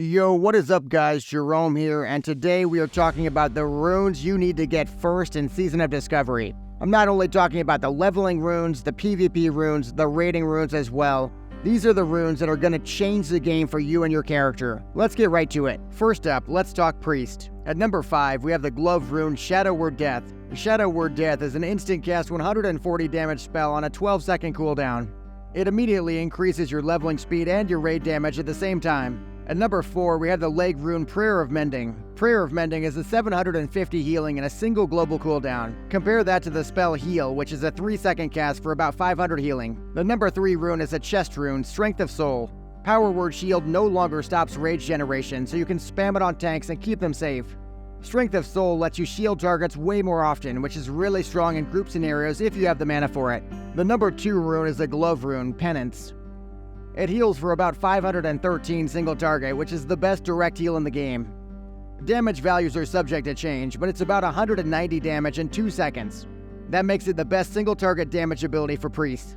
Yo, what is up guys, Jerome here, and today we are talking about the runes you need to get first in Season of Discovery. I'm not only talking about the leveling runes, the PvP runes, the raiding runes as well. These are the runes that are going to change the game for you and your character. Let's get right to it. First up, let's talk Priest. At number 5, we have the glove rune Shadow Word Death. Shadow Word Death is an instant cast 140 damage spell on a 12-second cooldown. It immediately increases your leveling speed and your raid damage at the same time. At number 4, we have the leg rune Prayer of Mending. Prayer of Mending is a 750 healing in a single global cooldown. Compare that to the spell Heal, which is a 3-second cast for about 500 healing. The number 3 rune is a chest rune, Strength of Soul. Power Word Shield no longer stops rage generation, so you can spam it on tanks and keep them safe. Strength of Soul lets you shield targets way more often, which is really strong in group scenarios if you have the mana for it. The number 2 rune is the glove rune, Penance. It heals for about 513 single target, which is the best direct heal in the game. Damage values are subject to change, but it's about 190 damage in 2 seconds. That makes it the best single target damage ability for Priest.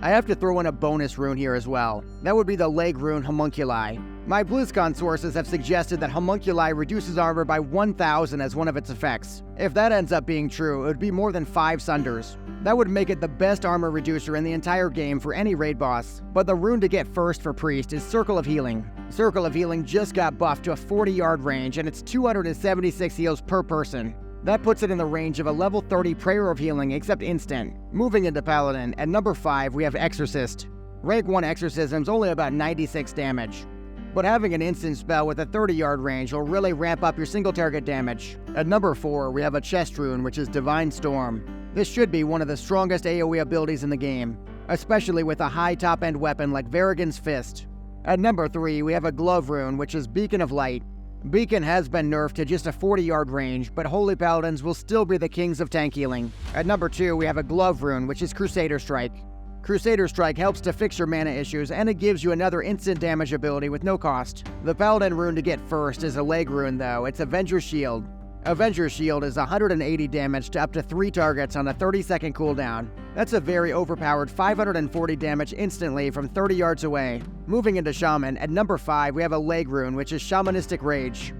I have to throw in a bonus rune here as well. That would be the leg rune Homunculi. My BlizzCon sources have suggested that Homunculi reduces armor by 1,000 as one of its effects. If that ends up being true, it would be more than 5 Sunders. That would make it the best armor reducer in the entire game for any raid boss. But the rune to get first for Priest is Circle of Healing. Circle of Healing just got buffed to a 40-yard range, and it's 276 heals per person. That puts it in the range of a level 30 Prayer of Healing, except instant. Moving into Paladin, at number 5 we have Exorcist. Rank 1 Exorcism's only about 96 damage. But having an instant spell with a 30-yard range will really ramp up your single target damage. At number 4 we have a chest rune, which is Divine Storm. This should be one of the strongest AoE abilities in the game, especially with a high top-end weapon like Varrigan's Fist. At number 3 we have a glove rune, which is Beacon of Light. Beacon has been nerfed to just a 40-yard range, but Holy Paladins will still be the kings of tank healing. At number 2 we have a glove rune, which is Crusader Strike. Crusader Strike helps to fix your mana issues, and it gives you another instant damage ability with no cost. The Paladin rune to get first is a leg rune though, it's Avenger's Shield. Avenger's Shield is 180 damage to up to 3 targets on a 30-second cooldown. That's a very overpowered 540 damage instantly from 30 yards away. Moving into Shaman, at number 5 we have a leg rune, which is Shamanistic Rage.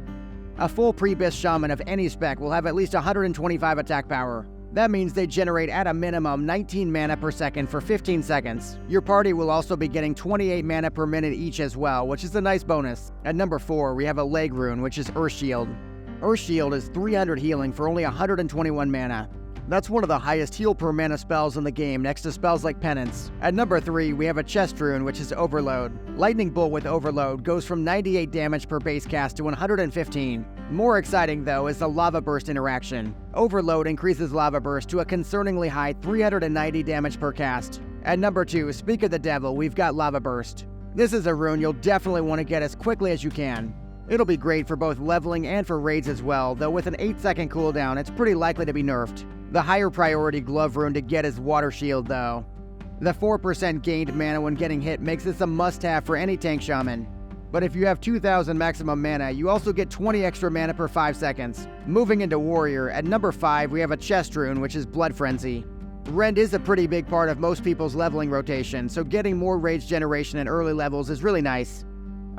A full pre-bis Shaman of any spec will have at least 125 attack power. That means they generate at a minimum 19 mana per second for 15 seconds. Your party will also be getting 28 mana per minute each as well, which is a nice bonus. At number 4 we have a leg rune, which is Earth Shield. Earth Shield is 300 healing for only 121 mana. That's one of the highest heal per mana spells in the game, next to spells like Penance. At number 3, we have a chest rune, which is Overload. Lightning Bolt with Overload goes from 98 damage per base cast to 115. More exciting though is the Lava Burst interaction. Overload increases Lava Burst to a concerningly high 390 damage per cast. At number 2, speak of the devil, we've got Lava Burst. This is a rune you'll definitely want to get as quickly as you can. It'll be great for both leveling and for raids as well, though with an 8-second cooldown, it's pretty likely to be nerfed. The higher priority glove rune to get is Water Shield though. The 4% gained mana when getting hit makes this a must-have for any tank shaman. But if you have 2,000 maximum mana, you also get 20 extra mana per 5 seconds. Moving into Warrior, at number 5 we have a chest rune, which is Blood Frenzy. Rend is a pretty big part of most people's leveling rotation, so getting more rage generation at early levels is really nice.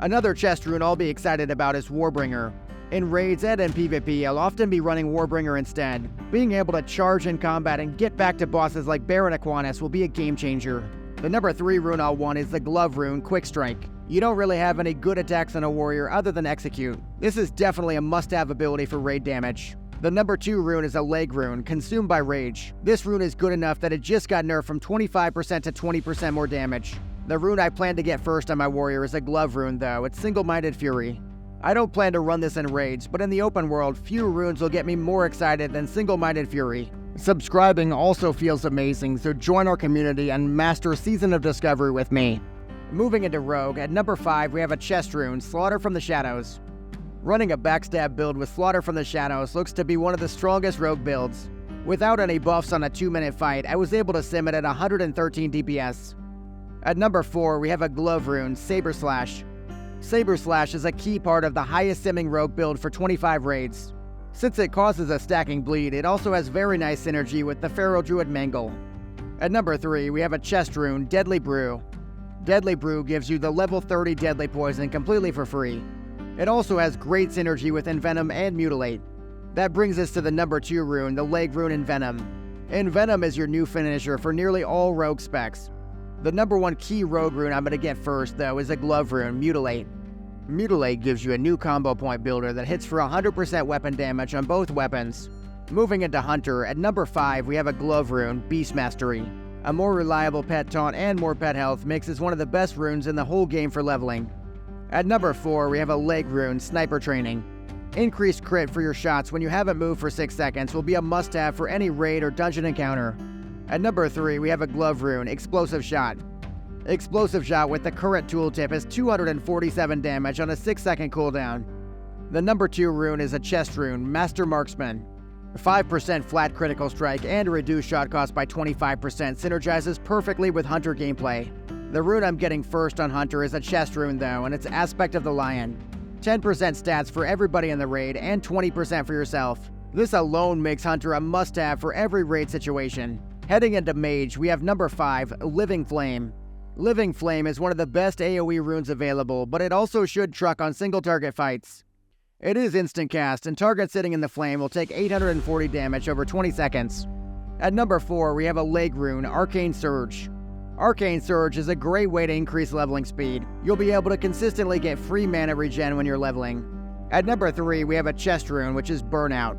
Another chest rune I'll be excited about is Warbringer. In raids and in PvP, I'll often be running Warbringer instead. Being able to charge in combat and get back to bosses like Baron Aquinas will be a game changer. The number 3 rune I'll want is the glove rune, Quick Strike. You don't really have any good attacks on a warrior other than Execute. This is definitely a must-have ability for raid damage. The number 2 rune is a leg rune, Consumed by Rage. This rune is good enough that it just got nerfed from 25% to 20% more damage. The rune I plan to get first on my warrior is a glove rune though, it's Single-Minded Fury. I don't plan to run this in raids, but in the open world, few runes will get me more excited than Single-Minded Fury. Subscribing also feels amazing, so join our community and master Season of Discovery with me. Moving into Rogue, at number 5 we have a chest rune, Slaughter from the Shadows. Running a backstab build with Slaughter from the Shadows looks to be one of the strongest rogue builds. Without any buffs on a 2-minute fight, I was able to sim it at 113 DPS. At number 4 we have a glove rune, Saber Slash. Saber Slash is a key part of the highest simming rogue build for 25 raids. Since it causes a stacking bleed, it also has very nice synergy with the Feral Druid Mangle. At number 3 we have a chest rune, Deadly Brew. Deadly Brew gives you the level 30 deadly poison completely for free. It also has great synergy with Envenom and Mutilate. That brings us to the number 2 rune, the Leg rune Envenom. Envenom is your new finisher for nearly all rogue specs. The number 1 key rogue rune I'm going to get first, though, is a glove rune, Mutilate. Mutilate gives you a new combo point builder that hits for 100% weapon damage on both weapons. Moving into Hunter, at number 5 we have a glove rune, Beast Mastery. A more reliable pet taunt and more pet health makes this one of the best runes in the whole game for leveling. At number 4 we have a leg rune, Sniper Training. Increased crit for your shots when you haven't moved for 6 seconds will be a must-have for any raid or dungeon encounter. At number 3 we have a glove rune, Explosive Shot. Explosive Shot with the current tooltip is 247 damage on a 6-second cooldown. The number 2 rune is a chest rune, Master Marksman. 5% flat critical strike and a reduced shot cost by 25% synergizes perfectly with Hunter gameplay. The rune I'm getting first on Hunter is a chest rune though, and it's Aspect of the Lion. 10% stats for everybody in the raid and 20% for yourself. This alone makes Hunter a must-have for every raid situation. Heading into Mage, we have number 5, Living Flame. Living Flame is one of the best AoE runes available, but it also should truck on single target fights. It is instant cast, and targets sitting in the flame will take 840 damage over 20 seconds. At number 4, we have a leg rune, Arcane Surge. Arcane Surge is a great way to increase leveling speed. You'll be able to consistently get free mana regen when you're leveling. At number 3, we have a chest rune, which is Burnout.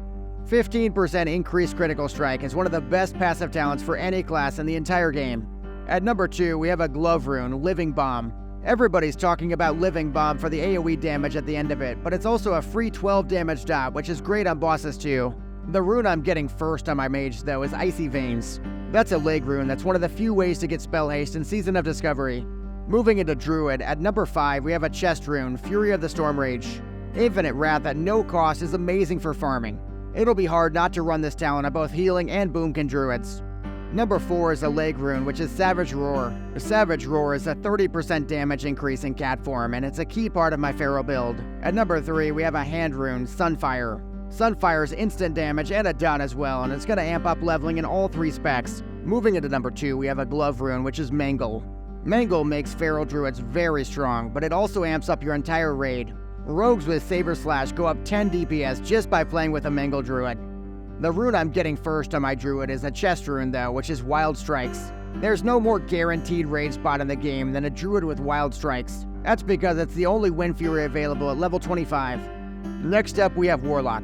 15% increased critical strike is one of the best passive talents for any class in the entire game. At number 2, we have a glove rune, Living Bomb. Everybody's talking about Living Bomb for the AoE damage at the end of it, but it's also a free 12 damage dot, which is great on bosses too. The rune I'm getting first on my mage though is Icy Veins. That's a leg rune that's one of the few ways to get spell haste in Season of Discovery. Moving into Druid, at number 5 we have a chest rune, Fury of the Stormrage. Infinite Wrath at no cost is amazing for farming. It'll be hard not to run this talent on both healing and boomkin druids. Number 4 is a leg rune, which is Savage Roar. Savage Roar is a 30% damage increase in cat form, and it's a key part of my feral build. At number 3, we have a hand rune, Sunfire. Sunfire's instant damage and a dot as well, and it's going to amp up leveling in all 3 specs. Moving into number 2, we have a glove rune, which is Mangle. Mangle makes feral druids very strong, but it also amps up your entire raid. Rogues with Saber Slash go up 10 DPS just by playing with a Mangle druid. The rune I'm getting first on my druid is a chest rune though, which is Wild Strikes. There's no more guaranteed raid spot in the game than a druid with Wild Strikes. That's because it's the only Wind Fury available at level 25. Next up we have Warlock.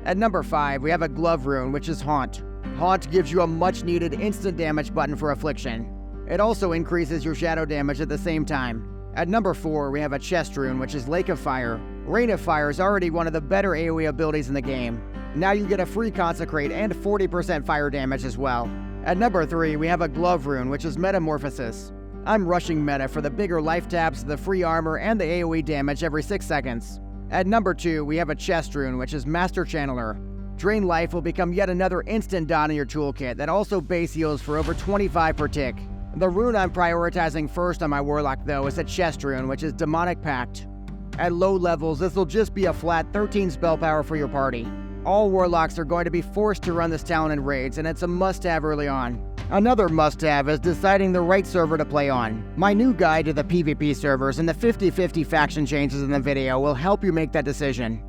At number 5 we have a glove rune, which is Haunt. Haunt gives you a much needed instant damage button for affliction. It also increases your shadow damage at the same time. At number 4 we have a chest rune, which is Lake of Fire. Rain of Fire is already one of the better AoE abilities in the game. Now you get a free Consecrate and 40% fire damage as well. At number 3 we have a glove rune, which is Metamorphosis. I'm rushing meta for the bigger life taps, the free armor, and the AoE damage every 6 seconds. At number 2 we have a chest rune, which is Master Channeler. Drain Life will become yet another instant dot in your toolkit that also base heals for over 25 per tick. The rune I'm prioritizing first on my Warlock though is a chest rune, which is Demonic Pact. At low levels this will just be a flat 13 spell power for your party. All Warlocks are going to be forced to run this talent in raids, and it's a must-have early on. Another must-have is deciding the right server to play on. My new guide to the PvP servers and the 50-50 faction changes in the video will help you make that decision.